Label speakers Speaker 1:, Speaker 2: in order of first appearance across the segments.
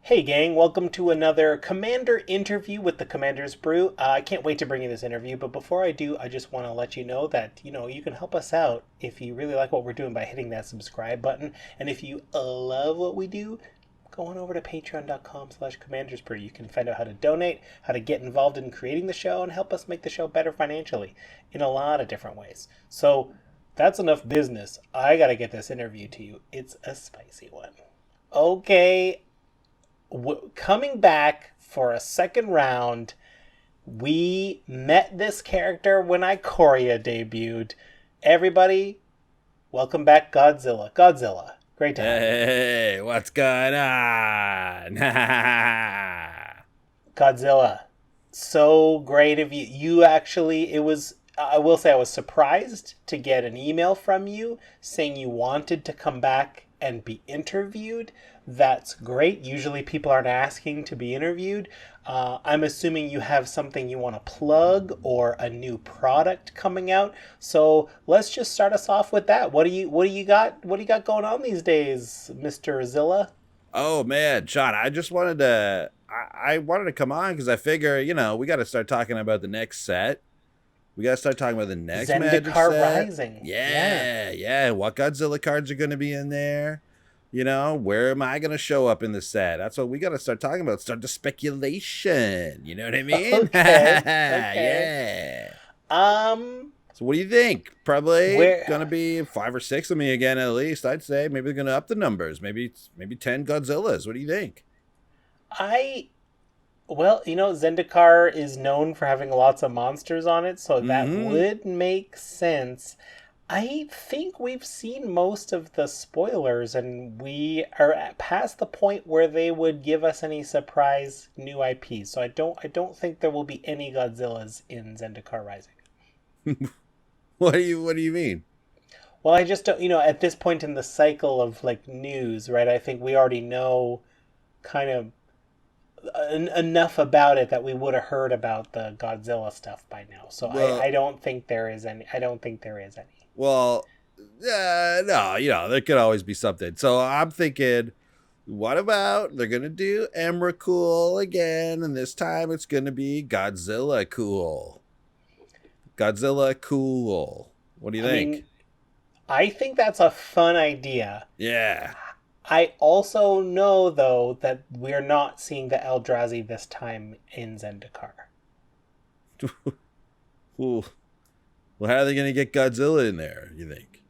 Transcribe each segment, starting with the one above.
Speaker 1: Hey gang, welcome to another Commander interview with the Commander's Brew. I can't wait to bring you this interview, but before I do, I just want to let you know that, you can help us out if you really like what we're doing by hitting that subscribe button. And if you love what we do, go on over to patreon.com/commandersbrew. You can find out how to donate, how to get involved in creating the show, and help us make the show better financially in a lot of different ways. So that's enough business. I got to get this interview to you. It's a spicy one. Okay, coming back for a second round, we met this character when Ikoria debuted. Everybody, welcome back, Godzilla. Godzilla, great to have you.
Speaker 2: Hey, what's going on?
Speaker 1: Godzilla, so great of you. You actually, I will say, I was surprised to get an email from you saying you wanted to come back and be interviewed. That's great. Usually people aren't asking to be interviewed. I'm assuming you have something you want to plug or a new product coming out. So let's just start us off with that. What do you got going on these days, Mr. Zilla?
Speaker 2: Oh man, Sean, I just wanted to I wanted to come on because I figure, we got to start talking about the next set. We got to start talking about the next Magic
Speaker 1: Zendikar
Speaker 2: set.
Speaker 1: Rising.
Speaker 2: Yeah. What Godzilla cards are going to be in there? Where am I going to show up in the set? That's what we got to start talking about. Start the speculation. You know what I mean?
Speaker 1: Okay. Okay.
Speaker 2: Yeah.
Speaker 1: Um,
Speaker 2: So what do you think? Probably
Speaker 1: where
Speaker 2: gonna be 5 or 6 of me again at least. I'd say maybe they're gonna up the numbers. Maybe 10 Godzillas. What do you think?
Speaker 1: I Well, Zendikar is known for having lots of monsters on it, so that
Speaker 2: Mm-hmm.
Speaker 1: would make sense. I think we've seen most of the spoilers, and we are past the point where they would give us any surprise new IPs. So I don't think there will be any Godzillas in Zendikar Rising.
Speaker 2: What do you mean?
Speaker 1: Well, I just don't, at this point in the cycle of like news, right? I think we already know kind of enough about it that we would have heard about the Godzilla stuff by now. So
Speaker 2: Well,
Speaker 1: I don't think there is any. I don't think there is any.
Speaker 2: well, no, there could always be something. So I'm thinking, what about they're gonna do Emrakul again, and this time it's gonna be Godzilla cool. Godzilla cool. What do you
Speaker 1: I
Speaker 2: think?
Speaker 1: mean, I think that's a fun idea.
Speaker 2: Yeah.
Speaker 1: I also know though that we're not seeing the Eldrazi this time in Zendikar.
Speaker 2: Ooh. Well, how are they gonna get Godzilla in there? You think?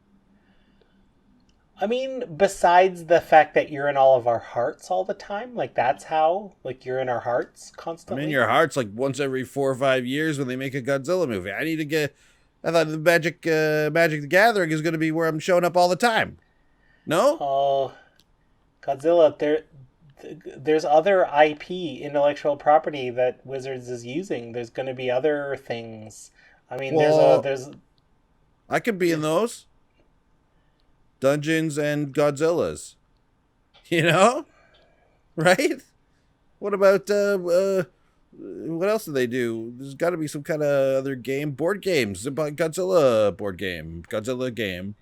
Speaker 1: I mean, besides the fact that you're in all of our hearts all the time, like that's how, like you're in our hearts
Speaker 2: I'm in
Speaker 1: constantly.
Speaker 2: your hearts like once every 4 or 5 years when they make a Godzilla movie. I need to get. I thought the Magic the Gathering is going to be where I'm showing up all the time. No?
Speaker 1: Oh, Godzilla, there's other IP, intellectual property, that Wizards is using. There's going to be other things. I mean,
Speaker 2: Well,
Speaker 1: there's
Speaker 2: I could be in those Dungeons and Godzillas. You know, right? What about what else do they do? There's got to be some kind of other board games about Godzilla board game, Godzilla game,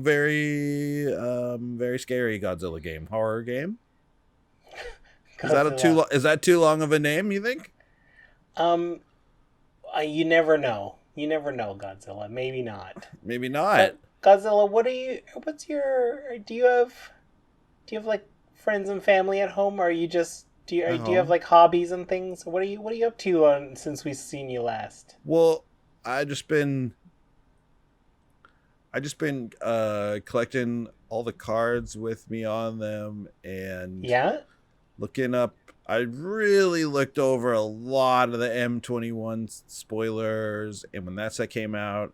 Speaker 2: very scary Godzilla game, horror game.
Speaker 1: Godzilla.
Speaker 2: Is that too long of a name? You think?
Speaker 1: Um, you never know. You never know, Godzilla. Maybe not.
Speaker 2: Maybe not.
Speaker 1: But Godzilla, what are you? What's your? Do you have like friends and family at home? Or are you just
Speaker 2: At
Speaker 1: do you have
Speaker 2: home.
Speaker 1: like hobbies and things? What are you up to on since we've seen you last?
Speaker 2: Well, I just been collecting all the cards with me on them and
Speaker 1: Yeah.
Speaker 2: looking up. I really looked over a lot of the M21 spoilers, and when that set came out,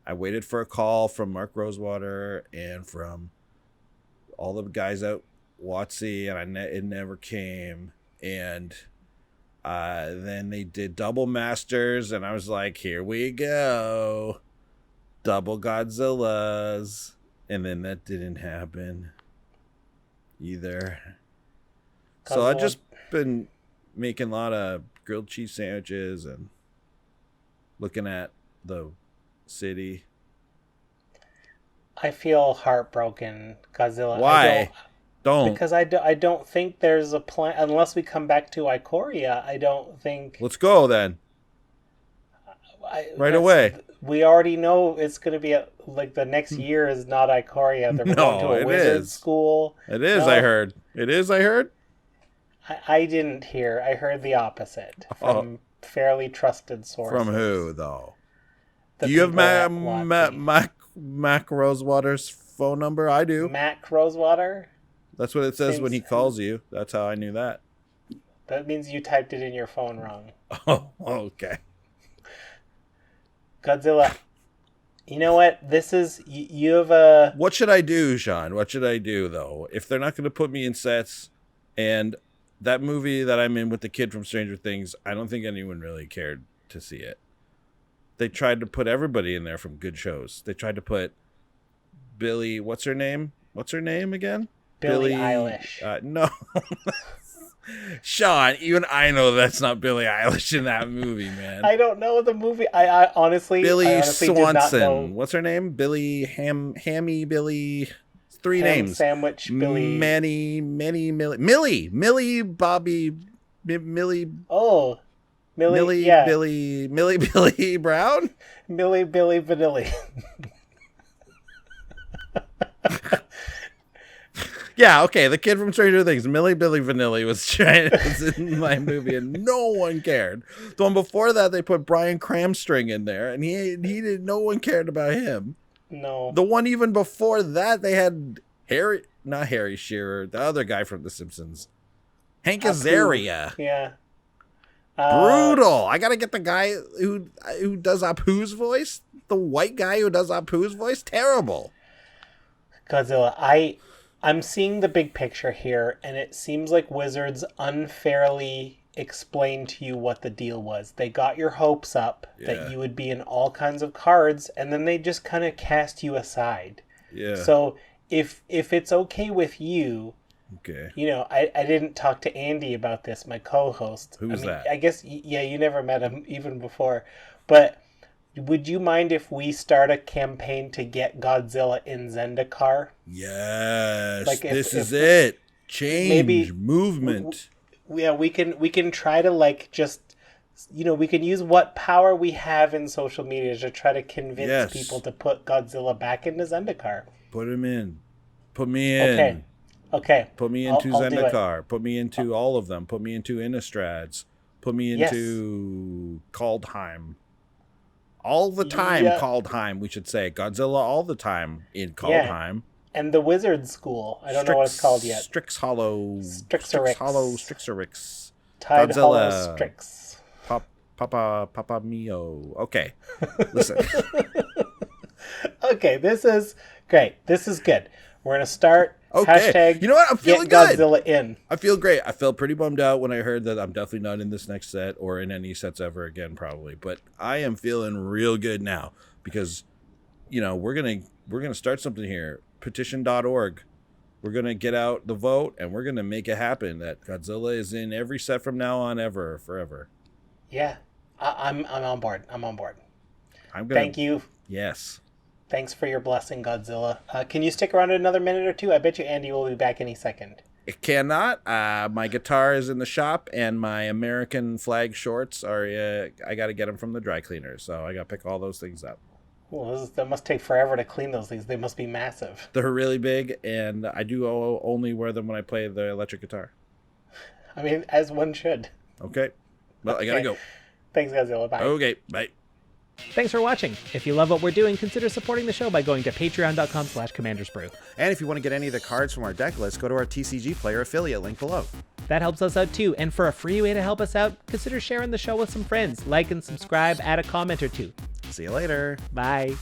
Speaker 2: I waited for a call from Mark Rosewater and from all the guys at WotC, and it never came. And then they did Double Masters, and I was like, here we go. Double Godzillas. And then that didn't happen either. So I
Speaker 1: Godzilla.
Speaker 2: just been making a lot of grilled cheese sandwiches and looking at the city.
Speaker 1: I feel heartbroken, Godzilla. I don't.
Speaker 2: Why? Don't.
Speaker 1: Because I don't think there's a plan unless we come back to Ikoria. I don't think
Speaker 2: Let's go then. Right away.
Speaker 1: We already know it's going to be like the next year is not Ikoria. They're going to a wizard school.
Speaker 2: It is.
Speaker 1: No,
Speaker 2: I heard. It is. I heard.
Speaker 1: I didn't hear. I heard the opposite from fairly trusted sources.
Speaker 2: From who though?
Speaker 1: The
Speaker 2: Do you have
Speaker 1: people
Speaker 2: Mac Rosewater's phone number? I do.
Speaker 1: Mac Rosewater?
Speaker 2: That's what it says when he calls you. That's how I knew that.
Speaker 1: That means you typed it in your phone wrong.
Speaker 2: Oh, okay.
Speaker 1: Godzilla, you know what? This is you have a.
Speaker 2: What should I do, Sean? What should I do though? If they're not going to put me in sets, and that movie that I'm in with the kid from Stranger Things, I don't think anyone really cared to see it. They tried to put everybody in there from good shows. They tried to put Billy. What's her name? What's her name again?
Speaker 1: Billie Eilish.
Speaker 2: No. Sean, even I know that's not Billie Eilish in that movie, man.
Speaker 1: I don't know the movie. I honestly
Speaker 2: Swanson.
Speaker 1: did not know.
Speaker 2: What's her name? Billy Hammy Billy. Three
Speaker 1: Ham
Speaker 2: names.
Speaker 1: Sandwich Billy.
Speaker 2: Millie Bobby Millie.
Speaker 1: Oh,
Speaker 2: Millie
Speaker 1: yeah.
Speaker 2: Billy Brown.
Speaker 1: Billy Vanilli.
Speaker 2: Yeah, okay. The kid from Stranger Things, Billy Vanilli, was in my movie, and no one cared. The one before that, they put Brian Cramstring in there, and he did. No one cared about him.
Speaker 1: No.
Speaker 2: The one even before that, they had not Harry Shearer, the other guy from The Simpsons, Hank Azaria.
Speaker 1: Yeah.
Speaker 2: Brutal. I gotta get the guy who does Apu's voice, the white guy who does Apu's voice. Terrible.
Speaker 1: Godzilla, I'm seeing the big picture here, and it seems like Wizards unfairly explained to you what the deal was. They got your hopes up that you would be in all kinds of cards, and then they just kind of cast you aside.
Speaker 2: Yeah.
Speaker 1: So if it's okay with you,
Speaker 2: okay.
Speaker 1: You know, I didn't talk to Andy about this, my co-host.
Speaker 2: Who's that?
Speaker 1: I guess, yeah, you never met him even before. But would you mind if we start a campaign to get Godzilla in Zendikar?
Speaker 2: Yes,
Speaker 1: like
Speaker 2: this is it. Change, movement.
Speaker 1: Yeah, we can try to like just, you know, we can use what power we have in social media to try to convince people to put Godzilla back into Zendikar.
Speaker 2: Put him in. Put me in.
Speaker 1: Okay.
Speaker 2: Put me into Zendikar. Put me into all of them. Put me into Innistrad. Put me into Kaldheim. All the time, Kaldheim, we should say. Godzilla all the time in Kaldheim.
Speaker 1: Yeah. And the Wizard School. I don't know what it's called yet.
Speaker 2: Strixorix.
Speaker 1: Tide
Speaker 2: Godzilla.
Speaker 1: Hollow Strix.
Speaker 2: Papa Mio. Okay. Listen.
Speaker 1: Okay, this is great. This is good. We're going to start.
Speaker 2: Okay.
Speaker 1: Hashtag
Speaker 2: you know what? I'm feeling
Speaker 1: get
Speaker 2: good.
Speaker 1: Godzilla in.
Speaker 2: I feel great. I felt pretty bummed out when I heard that I'm definitely not in this next set or in any sets ever again, probably. But I am feeling real good now because, you know, we're gonna start something here. Petition.org. We're gonna get out the vote and we're gonna make it happen that Godzilla is in every set from now on, forever.
Speaker 1: Yeah, I'm on board. I'm on board.
Speaker 2: Thank
Speaker 1: you.
Speaker 2: Yes.
Speaker 1: Thanks for your blessing, Godzilla. Can you stick around another minute or two? I bet you Andy will be back any second.
Speaker 2: It cannot. My guitar is in the shop, and my American flag shorts are. I got to get them from the dry cleaner, so I got to pick all those things up.
Speaker 1: Well, that must take forever to clean those things. They must be massive.
Speaker 2: They're really big, and I do only wear them when I play the electric guitar.
Speaker 1: I mean, as one should.
Speaker 2: Okay. Well, I got to go.
Speaker 1: Thanks, Godzilla. Bye.
Speaker 2: Okay, bye.
Speaker 3: Thanks for watching. If you love what we're doing, consider supporting the show by going to patreon.com/commandersbrew.
Speaker 4: And if you want to get any of the cards from our deck list, go to our TCGplayer affiliate link below.
Speaker 3: That helps us out too, and for a free way to help us out, consider sharing the show with some friends. Like and subscribe, add a comment or two.
Speaker 4: See you later.
Speaker 3: Bye.